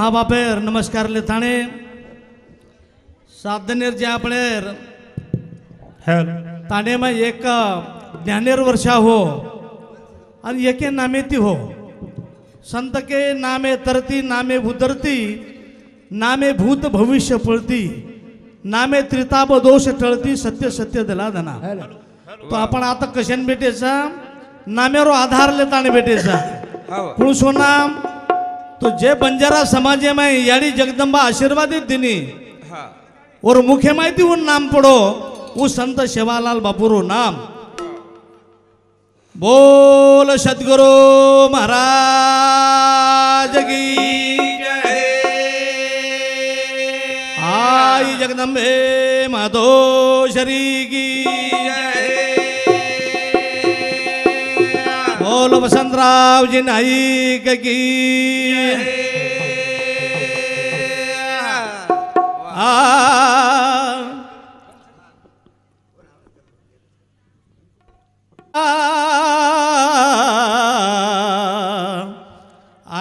महाबापेर नमस्कार लेताणे साधनेर जे आपणेर ताणे में एक ज्ञानेर वर्षा हो और एके नामे ती हो संत के नामे तरती नामे भूधरती नामे भूत भविष्य पळती नामे त्रिताप दोष टळती सत्य सत्य दिला धना तो आपण आता कशाने भेटेचा नामेरो आधार लेताने भेटेचा पुरुषो नाम तो जे बंजारा समाज में याड़ी जगदम्बा आशीर्वादित दिनी और मुख्य माहिती उन नाम पढ़ो वो संत सेवालाल बापूरो नाम बोल सद्गुरु महाराज की आई जगदम्बे माधोश्वरी की बोल वसंतराव जी नाईक की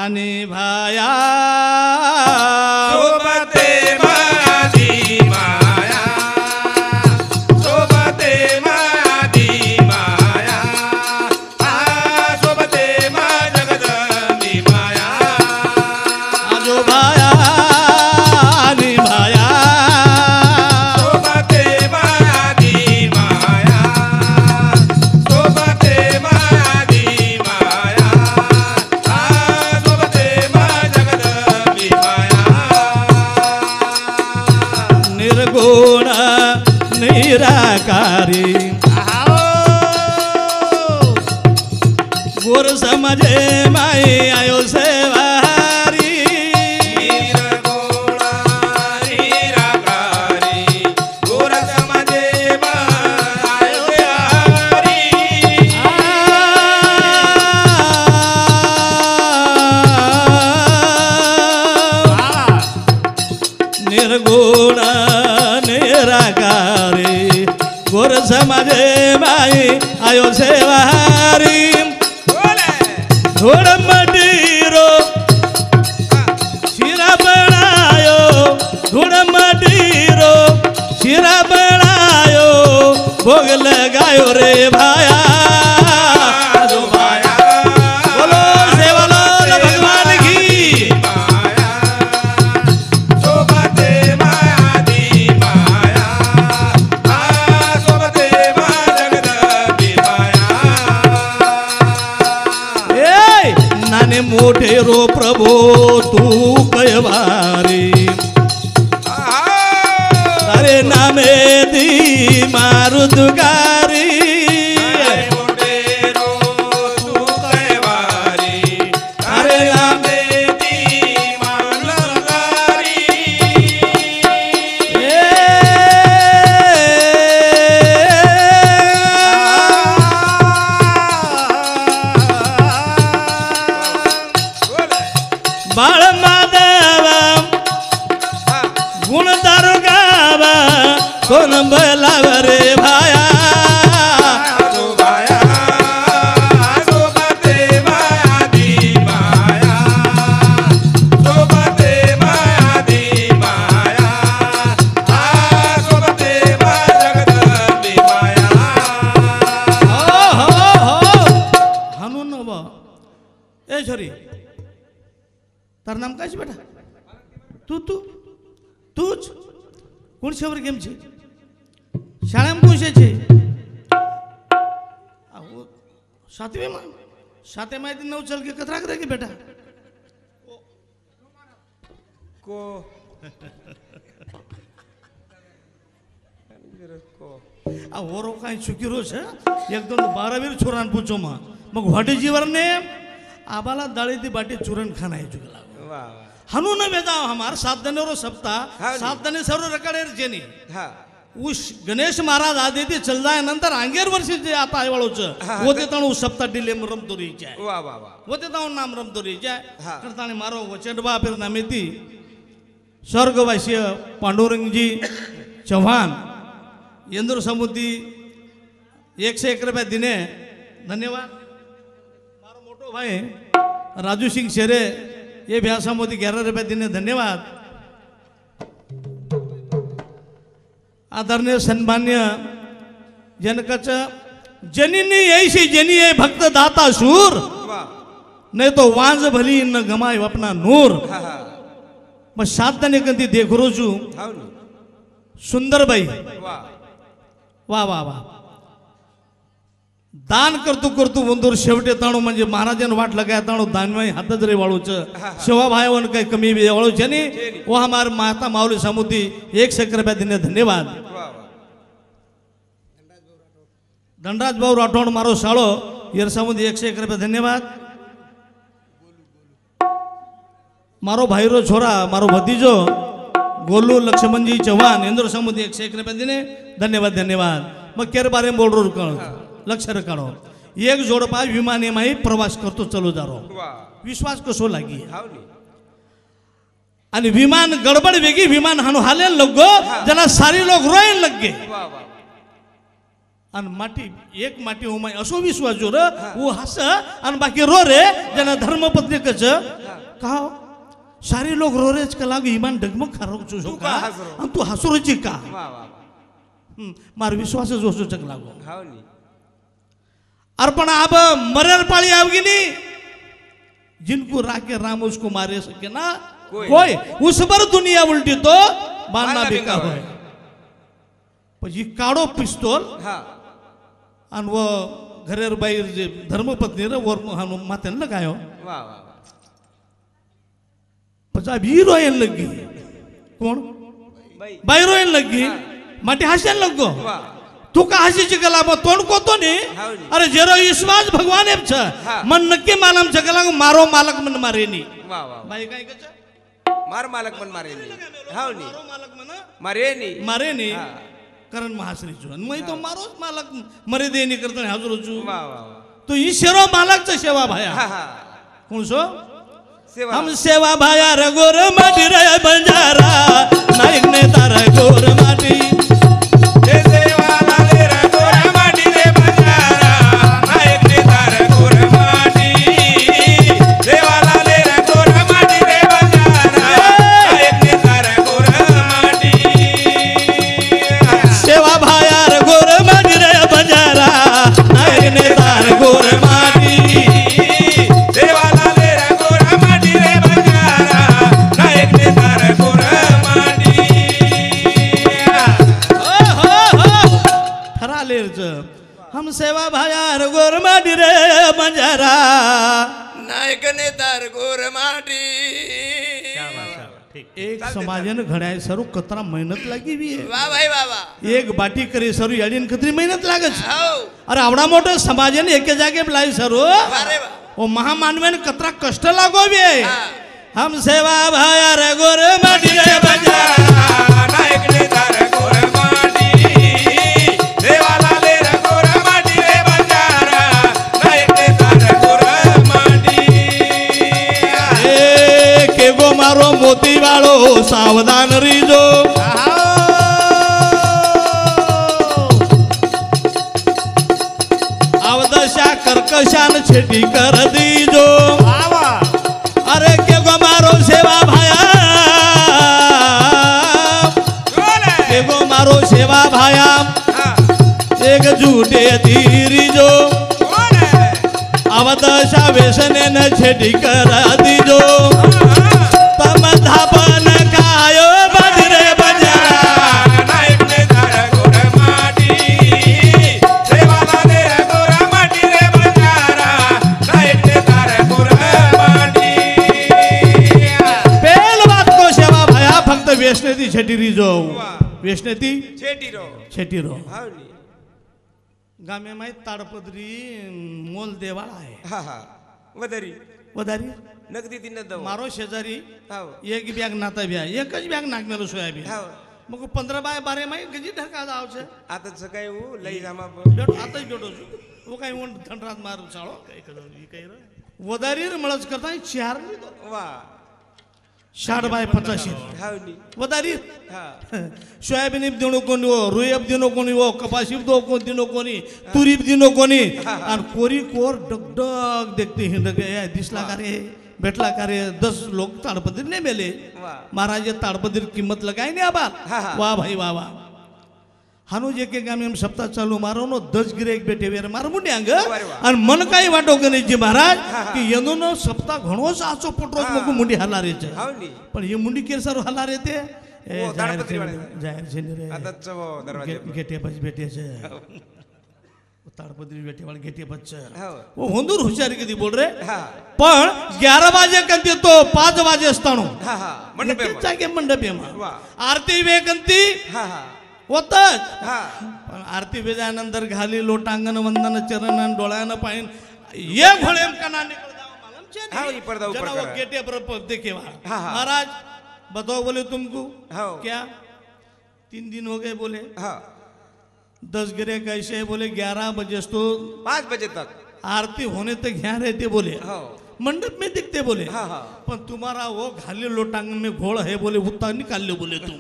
आणि भाया निराकारी गुर समझे माई आयो सेवारी निराकारी गुर समझे आयो सेवारी निर्गुण निराकारी गुर समझे माई आयो सेवारी थोड़ा मडीरो शिरा बनायो थोड़ा मडीरो शिरा बनायो भोग लगायो रे भाया बोलो सेवालाल भगवान की मोठे रो प्रभो तू कयवारी तारे नामे दी मारु दुगारी मोठे रो तू कयवारी तारे नामे दी मारु दुगारी बाळ माधव गुण दारुगावा कोण बोलाव रे भाया तार नाम काय बेटा तू तू तूच कोण शेवर गेमची शाळेम कोणशाचे सातवे माहिती नऊ चल के कतरा करे की बेटा को ओरो काय चुकीरो छे एकदम 12वीर छोरान पूछो मग व्हाटी जीवर ने आबाला दाड़ी दी बाटी चूरन खाना है चुकला हनु न वेदा हमार 7 दिन सप्ताह 7 दिन सर्व रकडेर जेनी उस गणेश महाराज आदि ते चल जाए नंतर आंगेर वर्षी जे आता आहे वाळोच होते तण सप्ताह डिले रमतोरी जाय वा वा वा होते तण नाम रमतोरी जाय करताने मारो वचनबा फिर नामेती स्वर्गवासी पांडुरंगजी चौहान इंद्र समुद्री 101 रुपये दिने धन्यवाद मारो मोटो भाई राजू सिंह शेरे ये व्यासामध्ये 11 रुपये दिने धन्यवाद. आदरणीय सन्मान्य जनकाचं जनीनी ऐशी जनी ये भक्त दाता शूर नहीं तो वांज भली न गमाय अपना नूर. मग साधने कधी देखो रोजू सुंदरबाई वा वा वा दान करतो करतो वंदूर शेवटे ताणू म्हणजे महाराजांना वाटलं काय ताणू दानवाई हातच रे वाळूच शिवा भायवन काही कमी वाळूचे नाही. वो हमार माता माऊली सामुदी 1 रुपया देने धन्यवाद. धनराज भाऊ राठोड मारो साळो येरसामुदी 101 रुपया धन्यवाद. मारो भाईरो छोरा मारो भतीजो गोलू लक्ष्मणजी चव्हाण इंद्र सामुदी 101 रुपया देने धन्यवाद धन्यवाद. मग केर बारे बोल रो लक्ष रखाडो. एक जोडपा विमाने माही प्रवास करतो चलो जारो विश्वास कसो लागी आणि विमान गडबड वेगी विमान हाणू हाले लगो ज्याला सारी लोक रोयन लगे आणि माटी एक माटी उमाय असो विश्वास जोर वो हस आणि बाकी रो रे ज्याला धर्मपत्नी कच का सारी लोक रो रेच का लागू विमान डगमग खरो चो का आणि तू हसरोची का मार विश्वास जोसो चक लागो अर्पण अब मरर पाली आवगी नहीं जिनको राके राम उसको मारे सके ना कोई उस पर दुनिया उल्टी तो बांधना बेका हो. પછી કાળો પિસ્તોલ અને वो घरेर बाहेर जे धर्मपत्नी रे वर माथे लगायो પછી हीरोइन लगी कोण बाई रोयन लगी माटी हास्यान लगो तू का हसीची कला मग तोंड कोतो ने अरे जेरो विश्वास भगवान एम छ मन नक्की मालम छकला मारो मालक मन मारेनी बाई काय कच मार मालक मन मारेनी हाव नी मारो मालक मन मारेनी कारण महाश्री छु आणि मग तो मारोच मालक मरे देनी करता हाजर छु वा वा तो ईश्वरो मालक च सेवा भाया कोण सो सेवा हम सेवा भाया रगोर माटी रे बंजारा नाईक ने तार गोर माटी हम सेवा भायार गोर माटी रे बंजारा नायक ने तार गोर माटी. एक समाजन घडाय सरू कतरा मेहनत लागी भी है वा भाई वा वा एक बाटी करे सरू याडीन कतरी मेहनत लागत हाव अरे आवडा मोठो समाजन एके जागे लाई सरू अरे वा ओ महामानवेन कतरा कष्ट लागो बे. हम सेवा भायार गोर माटी रे बंजारा नायक ने तार गोर माटी देवाला ले रे गोर माटी रे बंजारा नायक ने तार गोर माटी. ए के गो मारो मोती वालो सावधान रीजो अवदशा कर्कशान छेटी कर दीजो अरे के गो मारो सेवा भाया के गो मारो सेवा भाया एक झूठे धीरी जो अवदशा व्यसने न छेटी कर दीजो तम धापन कायो बजरे बजारा नायक ने तार गोर माटी देवाला ले रे गोर माटी रे बंजारा नायक ने तार गोर माटी. पेल बात को सेवा भाया फक्त वेशनेती छेटी रिजो वेशनेती छेटी रो हाव नी गामे माहित ताडपदरी मोल देवाळा आहे हा हा वदरी वदारी नगदी दिन दव मारो शेजारी हाव एक बॅग नाता ब्या एकच बॅग नागनेलो सोयाबीन हाव मग 15/12 माही गजी ढका जावचे आता सकाळी उ लई जामा भेटो आताच भेटो वो काही ऊन धनरात मार चाळो काही वदारी मळच करता 4 वा 60/85 हाव नी वदारी हा सोयाबीन दिनो कोणी हो रुयब दिनो कोणी हो कपाशी दिनो कोणी तुरीब दिनो कोणी आणि कोरी कोर डगडग देखते हिंद दिसला का रे भेटला का रे 10 लोक ताडपत्री नाही मेले वा. महाराज ये ताडपत्री किंमत लगाई नहीं आबार हा, हा. वाह भाई वाह वाह हानुज एक गामी हम सप्ताह चालू मारो नो 10 गिरे एक बेटे वेर मार मुंडी अंग अरे वाह. आणि मन काही वाटो का नाही जी महाराज हा, हा. की यंदून सप्ताह घणो साचो पटरोज हा. मग मुंडी हल्ला रे छे हाव नी पण ये मुंडी केर सर हल्ला रे ते ओ, ताडपत्री वाले. जाहीर छे रे आता चवो दरवाजे गेटे बच बेटे छे ताडपत्री बेटे वाले गेटे बच हो वो होंदूर हुशारी किती बोल रे हा पण 11 वाजे कंती तो 5 वाजे असतानो हा हा मंडपे जागे मंडपेमा वा आरती वेगंती हा हा होतच हा पण आरती वेजानंतर घाली लोटांगण वंदन चरण डोळ्यानं पाहिन ये घोड़े कना निकल जाओ मालूम छे हाँ, ये पर्दा ऊपर जना वो करा। गेटे पर देखे वहाँ हाँ, हाँ। महाराज बताओ बोले तुमको हाँ। क्या 3 दिन हो गए बोले हा 10 गिरे कैसे है बोले 11 बजे तो 5 बजे तक आरती होने तक यहाँ रहते बोले हो मंडप में दिखते बोले हाँ हाँ पण तुम्हारा वो घाली लोटांगन में घोड़ है बोले उतना निकाल लो बोले तुम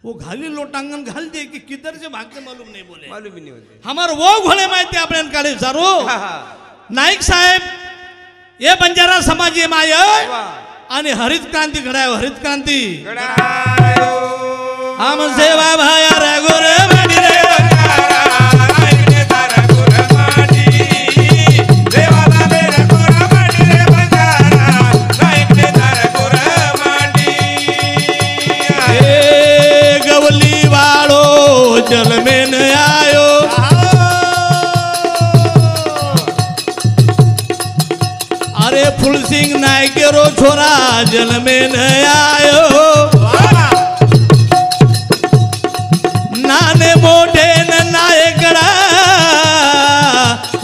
वो घाली लोटांगन घाल दे कि किधर से भागते मालूम नहीं बोले मालूम ही नहीं होते हमार वो घोड़े माहिती आपण काढे जरो हा हा नाईक साहेब ये बंजारा समाज ये माय वा आणि हरित क्रांती घडाय हरित क्रांती गडायो हम सेवा भाया रे गोरे माडी रे ऐकणे तारा गुरमाटी देवाला मेरा गुरमाटी रे बंजारा ऐकणे तारा गुरमाटी ए गवली वाळो जल में न आयो अरे फुल सिंह नायक रो छोरा जल में न आयो नाने मोठे न नायकडा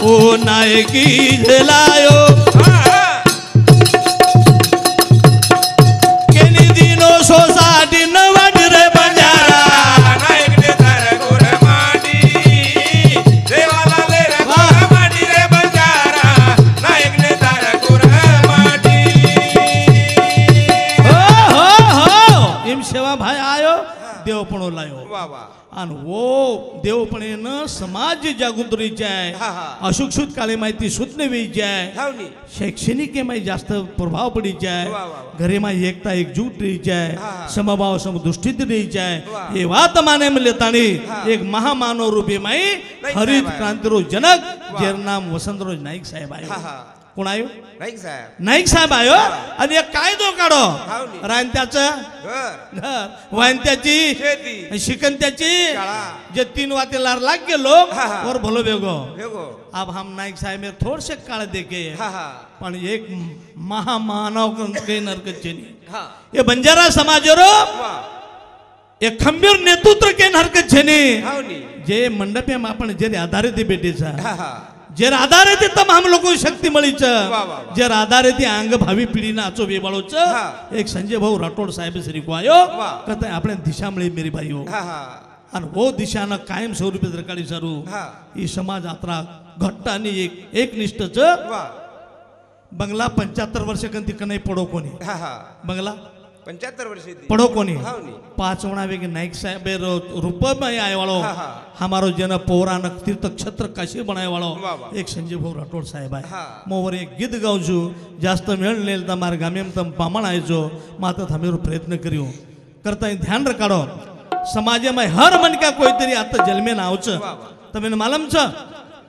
ओ नायकी झेलायो केनी दिनो सोसाटी न वाट रे बंजारा ऐकणे तारा गुरमाटी देवाला मेरा गुरमाटी रे बंजारा ऐकणे तारा गुरमाटी हो हो हो एम सेवा भाई आयो देवपणो लायो वा वा आणि वो देवपणेनं समाज जागृत रहीचे आहे हा, हा. अशिक्षित काळे माहिती सुटणे वेयची आहे हावनी शैक्षणिक माही जास्त प्रभाव पडीचे वा, आहे वा, वा. घरे माही एकता एकजूट रहीचे हा, आहे हा. समभाव समदृष्टीत रहीचे वा. आहे हे वात माने मिले ताणी हा. एक महामानव रूपी माही नाईक हरित साहेब आहे. क्रांतिरो जनक वा. जेर नाम वसंतराव नाईक साहेब हा आहे हा कोण आयो नाही साहेब नाईक साहेब आयो आणि एक कायदो काढो हावनी. रानत्याचं घर घर वांत्याची शेती शिकंत्याची शाळा. जे 3 वाते लार लाग के लोग हा, हा. और भलो बेगो हेगो अब हम नाइक साहेब में थोड़े से काल देखे हा हा पण एक महामानव के नरकचेनी हा ये बंजारा समाजरो वा एक खंबीर नेतृत्व के नरकचेनी हावनी जे मंडपे में आपण जे आधारित बेटीचा हा हा जेर आधारित तमाम लोक शक्ती मळीच वा, वा, वा. जेर आधारित अंग भावी पिढी नाचो वेबाळोच हा. एक संजय भाऊ राठोड साहेब श्री को आयो वा. कहते આપણે દિશા મળી मेरी भाईओ हा हा અને वो દિશાના કાયમ સ્વરૂપે દરકાળી સારું हा ई समाज यात्रा घट्ट आणि एक निष्ठच वा बंगला 75 वर्ष कंती कनाई पडो कोणी हा हा बंगला 75 वर्षे ती पडो कोणी हावनी 5 वेगे नाईक साहेब रूप में आए वालो हा, हा. हमारो जन पौराणिक तीर्थ क्षेत्र काशी बनाए वालो वा, वा. एक संजय भाऊ राठोड साहेब आहे हा. मोवर एक गीत गावजू जास्त मेळ नेल तमार गामेम तम पामण आयजो माता थमेरो प्रयत्न करियो करता ध्यान रखाडो समाज में हर मन का कोई तरी आता जन्मे ना आवच वा, वा. तमें मालूम छ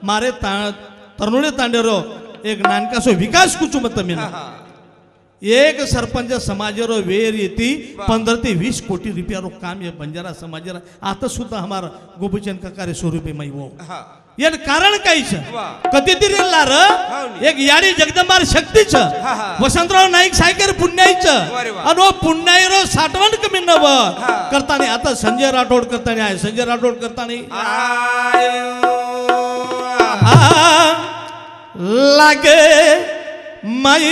मारे तरुणे तांडेरो एक नानका सो विकास कुछ मत तमें हा हा एक सरपंच समाजरो वेर येती वा. 15 ते 20 कोटी रुपयारो काम ये बंजारा समाजरा आता सुद्धा हमारा गोपीचंद काकारे स्वरूपे मई वो हा यार कारण काही छ वा. कधी तरी लार हावनी. एक याडी जगदंबार शक्ती छ हा, हा. वसंतराव नाईक सायकर पुण्याईच वारे वा. आणि पुण्याईरो साठवण कमी नव हा. करतानी आता संजय राठोड करतानी आहे संजय राठोड करतानी आयो आ लागे माई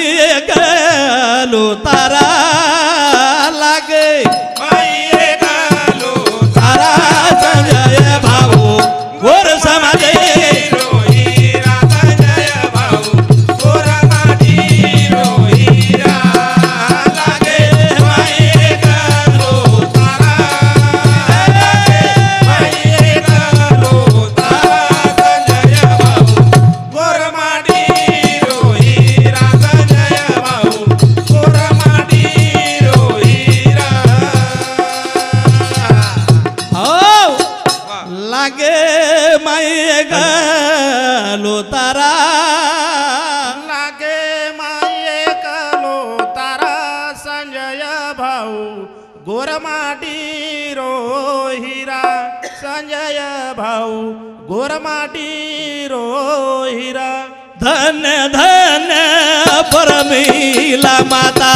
गलो तारा लागे माये गालो तारा संजय भाऊ गोर समाजे रोहिरा संजय भाऊ गोरमाटी रोहिरा लागे माये गालो तारा माये गालो तारा संजय भाऊ गोरमाटी रोहिरा संजय भाऊ गलो तारा लागे माये कलो तारा संजय भाऊ गोरमाटी रो हिरा संजय भाऊ गोरमाटी रो हिरा धन्य धन्य परमीला माता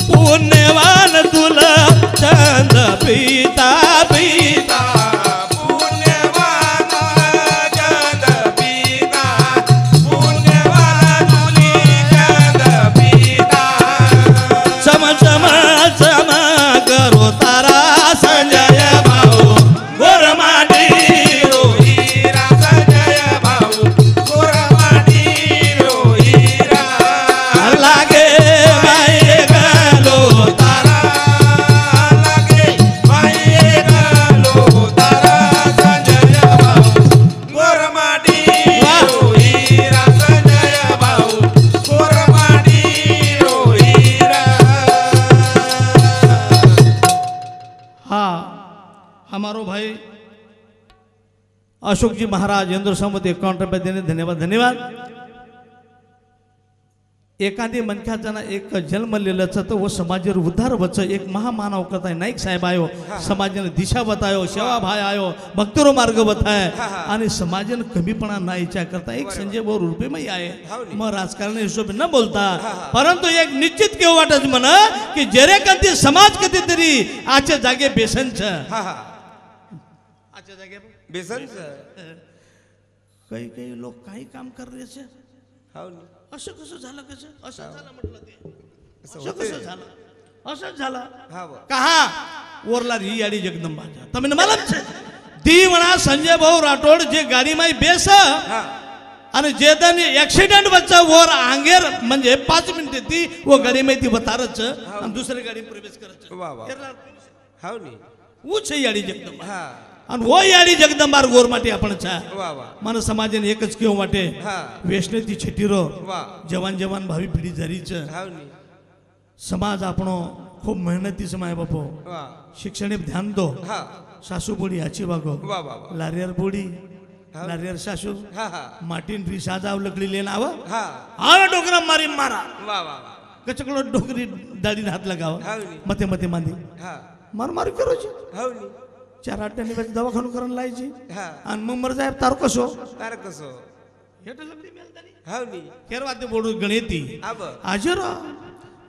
पुण्यवान तुला चंद पिता पिता पुण्यवान चंद पिता पुण्यवान तुली चंद पिता चम चम चम करो तारा संजय भाऊ गोरमाटी हीरा संजय भाऊ गोरमाटी हीरा लागे माये गलो तारा लागे माये गलो तारा संजय भाऊ गोरमाटी हीरा संजय भाऊ गोरमाटी हीरा हाँ हमारो भाई अशोक जी महाराज इंद्र समूह 51 रुपये देने धन्यवाद धन्यवाद एखादी मनख्याचा एक जन्म लिहिलंच तर व समाजावर उद्धार वच एक महामानव करता नाईक साहेब आयो समाजाने दिशा बतायो सेवा भाई आयो भक्तरो मार्ग बताय आणि समाजाने कमीपणा नाही इच्छा करता एक संजय भाऊ रुपये आहे मग राजकारण हिशोब न बोलता परंतु एक निश्चित केव्हा वाटत म्हण की जरे कधी समाज कधीतरी आजच्या जागे बेसनच आजच्या जागे बेसन काही काही लोक काही काम करायचे हाव असं कसं झालं असं झालं म्हटलं ते असं कसं झालं असंच झालं कहा ओरला ही याडी जगदंबाच्या તમે मला દીવણા संजय भाऊ राठोड जे गाडी माई बेस आणि जे दन ऍक्सिडेंट बच्चा वर आंगेर म्हणजे 5 मिनिटे ती वो गाडी माई ती बतारच आणि दुसरी गाडी प्रवेश करच वा वा हाव नी ऊच याडी जगदंबा हा आणि वो याडी जगदंबार गोरमाटी आपण छा वा वा मन समाजाने एकच केव वाटे हा वेशनेती छेटीरो वा जवान जवान भावी पिढी झरीच हाव नी समाज આપણો ખૂબ મહેનતી સમાય બાપો वा શિક્ષણે ધ્યાન દો हा સાસુ બોડી આચી વાગો वा वा वा લારિયર બોડી લારિયર સાસુ हा हा માટીન રી સાજા લકડી લેને આવો हा આવે ડોકરા મારી મારા वा वा वा કચકડો ડોકરી દાડીને હાથ લગાવો હાવ ની મતે મતે માંદી हा માર માર કરો છે हाव नी 4-8 दिवस दवाखाનું કરન લાઈ છે हा અને મમ મર જાય તાર કસો तार कसो હેઠ લકડી મેલતાની हाव नी કેરવાતે બોડું ગણેતી आब હાજર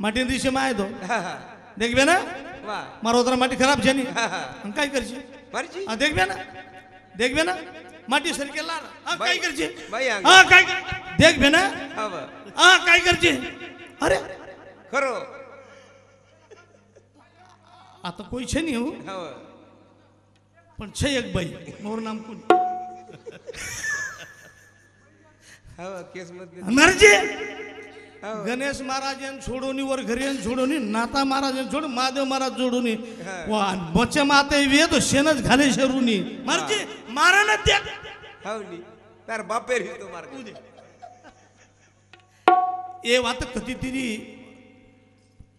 માટીન રીશે માં આયો हा हा देखबे ना वा मारो उधर माटी खराब छे नी हा हा हम काय करछी मरजी हां देखबे ना माटी सरके लार हां काय करछी बाई आंग हां काय देखबे ना आब हां काय करछी अरे खरो आता कोई छे नी हूं हाव पण छे एक बाई मोर नाम कोण हाव केस मत मरजी हाव गणेश महाराज छोडोनी वर घरी छोडोनी नाता महाराज छोड महादेव महाराज जोडोनी वा बच्चे माते वेद शेनच घाले शरूनी मरजी मारा ना त्या हाव नी तार बापे री तो मार ए वात कधीतरी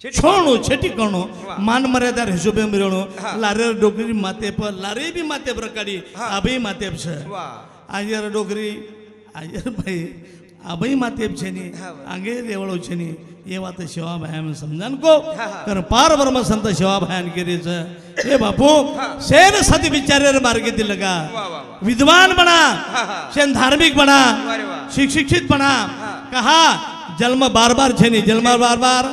छोणो छेटी कणो मान मर्यादा हिशोबे मिळवणो लारे डोकरी माते पर लारे बी माते प्रकारी आबई माते छ वा आजर डोकरी आजर भाई आबई माते छ नी आंगे देवळो छ नी ये वात सेवा भायम समजान को कारण पार ब्रह्म संत सेवा भायन केरे छ ए बापू शेर सती विचारेर मार्गे दिल लगा विद्वान बना शेन धार्मिक बना शिक्षित बना कहा जन्म बार बार छे नी जन्म बार बार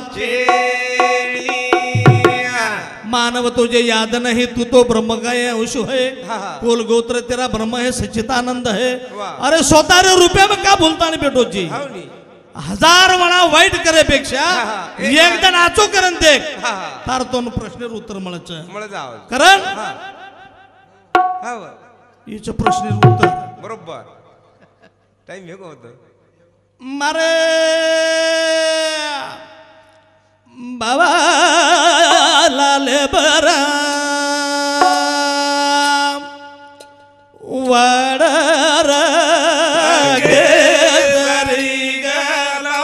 मानव तुझे याद नहीं तू तो ब्रह्म का है उषु है कुल गोत्र तेरा ब्रह्म है सच्चिदानंद है अरे स्वतःरे रुपये में का बोलता नहीं बेटो जी हाव नी 1000 वेळा वाईट करे पेक्षा एकदा नाचो करण देख तार तो प्रश्नेर उत्तर मिळच मळ जाव करण हाव हिच प्रश्नेर उत्तर बरोबर टाइम हेगो होतो मारे बाबा लाले बरा वाडर गे जरी गेलो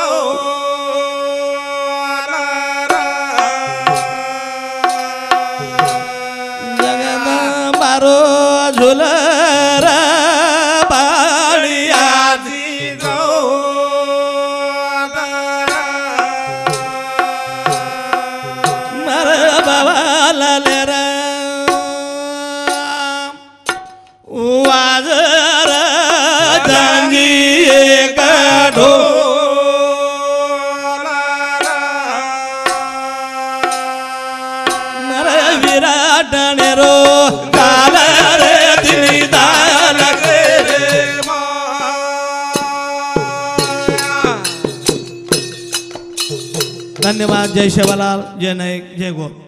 बाबाला लेरा वाजर जांगी काढो नर विराट नेरो काल रे दिनी दाल धन्यवाद. जय शेवालाल, जय नाईक, जय गो.